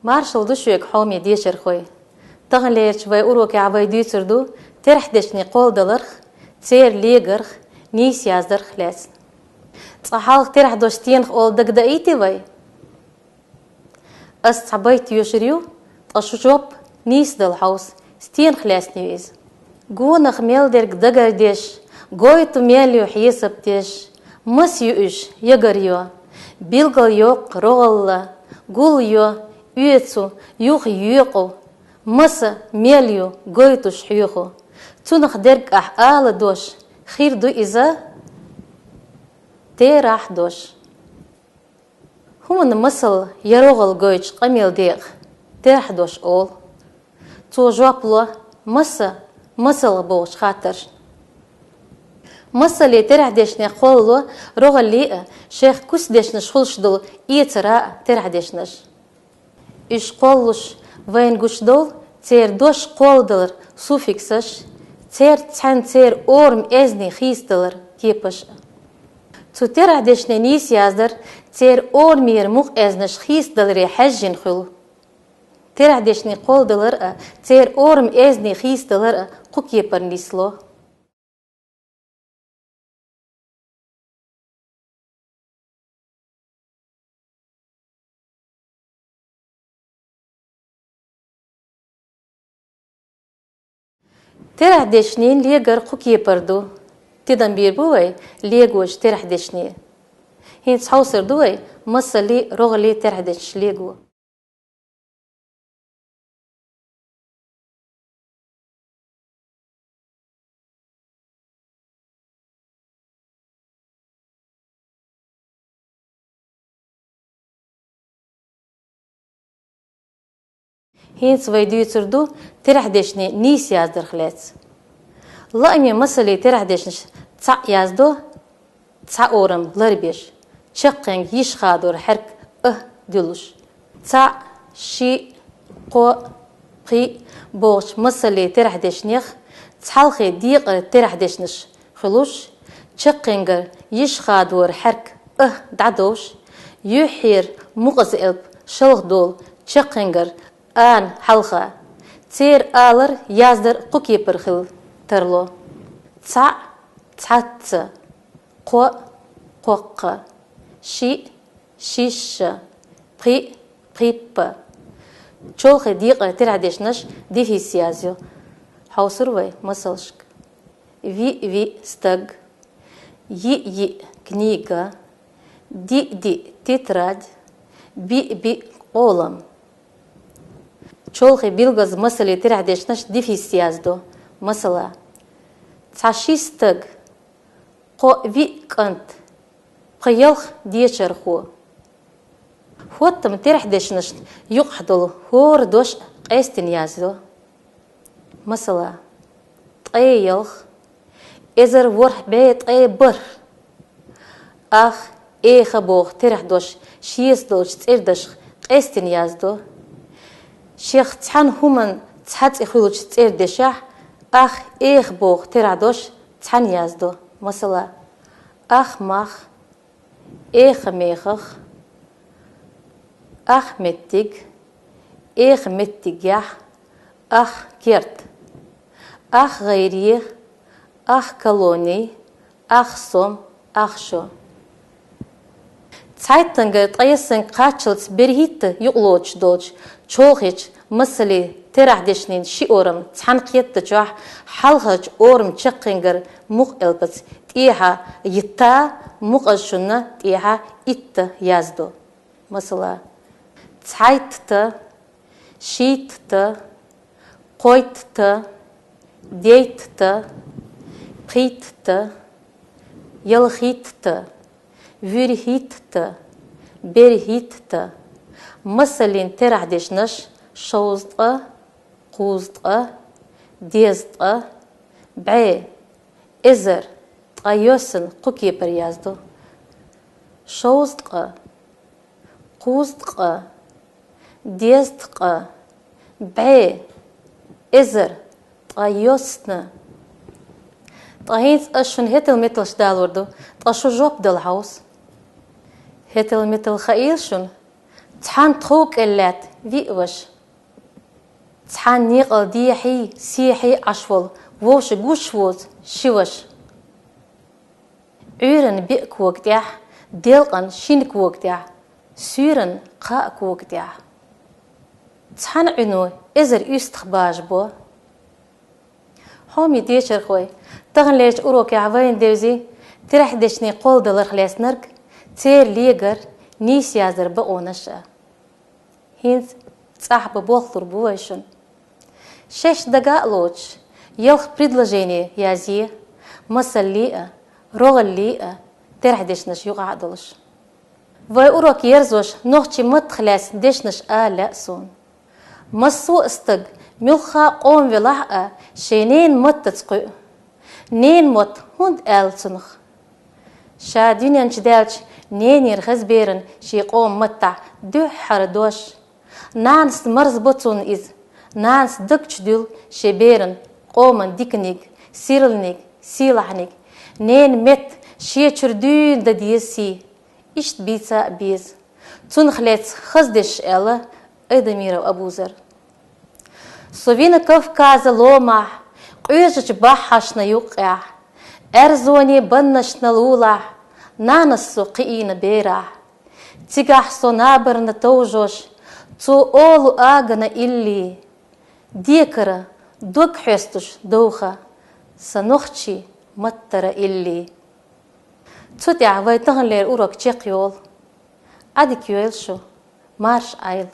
Marshall düşük homi dişer koy. Tağınlayırç ve uroki avay düsürdü, terhdişni qoldalırıq, tser ligırıq, nis yazdırıq les. Tsahalıq terh doştiyenıq ol dagda iti vay. As tabayt yuşriyu, taşuşop nis dal haus, stiyenıq les niyiz. Gonıq melderg dagar deş, goytu melyu hiyesap deş, mıs yuş yagar yo, bilgal yok roğalla, gul yo, üyetsu, yuh yuqo, mısı melyu goytuş huyuqo. Tunıq derg ah ağla doş, khir du iza, terah doş. Humun mısıl yaroğal goyç qamel deq, terah doş ol. Tu joplo mısıl boğuş xatır. Mısıli terah deşne qollu, roğalli şeyh kus deşne şulşdul, iyetira terah deşneş. İş qolluş, vayn guşdul, ter doş qoldılır, sufiksış, ter orm ezni xistılır, tepış. Tu terah deşne nis yazdır, ter ormir muq ezniş xistılır hajjin xul. Terah deşne qoldılır, ter orm ezni xistılır, quk yepar nislo. Terah deşnin legar quk yepardu. Tidan bir buay, legoş terah deşni. Hins hausır duay, masali roğali terah deş lego. Hins vaydüyütürdü, terah deşni nis yazdır xilets. La'mi masali terah deşni ta yazdı, ta oram larbiş. Çaqqeng yiş xadur herk duluş. Ta, şi, qo, qi, boğuş masali terah deşniq, tsalxi diqir terah deşniş xuluş. Çaqqengar yiş xadur herk dadoş. Yuhir muqaz elp şalq dol çaqqengar an halqa. Ter alır yazdır quk yepir xil tarlo. Ta, tatsı. Qo, qoqqa. Şi, şişşa. Qi, qippa. Çolxi diqi terah deşniş difis yazıyor. Hausır vay masalşk. Vi stag. Yi kniga. Di titrad. Bi qolam. Çolxi bilgaz masali terah deşniş difis yazdı. Masala. Taşistag. Qo vi kant. Qiyalx diyecər xo. Xottam terah deşniş yuqhdul hor doş qestin yazdı. Masala. Qiyalx. Ezer vorh beyt bır. Ah, boğ terah doş şiyes doş tsirdaş qestin yazdı. Şeyh tsan human tsats ixuluç tsirdeşah. Ah, boğ terah doş tsan yazdı. Masala. Ah mah. Meyxıq. Ah mettig. Mettigah. Ah kert. Ah gayri. Ah koloni. Ah som. Ah şo. Zeitanga tayasın qaçılç berhit yuqloç dolç. Çoğhiç masali terah deşnin şi oram tsanqiyet çah halhaç oram çaqingar muq elbats tiha yitta muqashuna tiha itta yazdı. Masala Zeitta, şiitta, qoytta, deytta, qitta, yalhitta, vürhitta, berhitta. Masalin terah deşniş şouzqa, quzqa, dezqa, b'e, ezer, tayosın quk yepir yazdı. Şouzqa, quzqa, dezqa, b'e, ezer, tayosna. Tahins aşın hetel metal şdalurdu, taşı job dal haus. Hetel metal xail şun, تحان تخوك اللات فيقوش تحان نيقل ديحي سيحي عشول ووش قوش ووز شوش عيرن بيك وقتيح ديلقن شينك وقتيح سيرن قاك وقتيح تحان عنو إزر يستخباج بو حومي ديشر خوي تغن ليش أروك عوين دوزي ترح دشني قول دلر خلاص نرك تير ليجر نيس يازر بقونشا هينز صاحب بوخطر بوشن 6 دقائق لوش يلخ предложение يازي مسل ليئة رغل ليئة ترح دشنش يقع دلش وي أروك يرزوش نوخشي مت خلاص دشنش لأسون مسو استق ملخا قوم ولاحقة شينين مت تسقو نين مت هند تنخ شادين ينشدالش نين يرخز بيرن شي قوم متع دو حردوش نانس مرز بطون إز نانس دكش دول شي بيرن قومن ديكنيك سيرلنيك سيلحنيك نين مت شي چردون دديسي إشت بيتسا بيز تنخلت خزدش إلا إدمير وأبوزر سوفينا كفكاز لومح قيجج بحشنا يوقع أرزوني بنشنا لولا نانسو قيين بيرح تيجح صنابر نتوجوش تو أولو آغنا إلي ديكرا دوك حستش دوخا سنوخشي متر إلي تودع ويتغن لير أوروك تيقيول أدي كيويل شو مارش آيل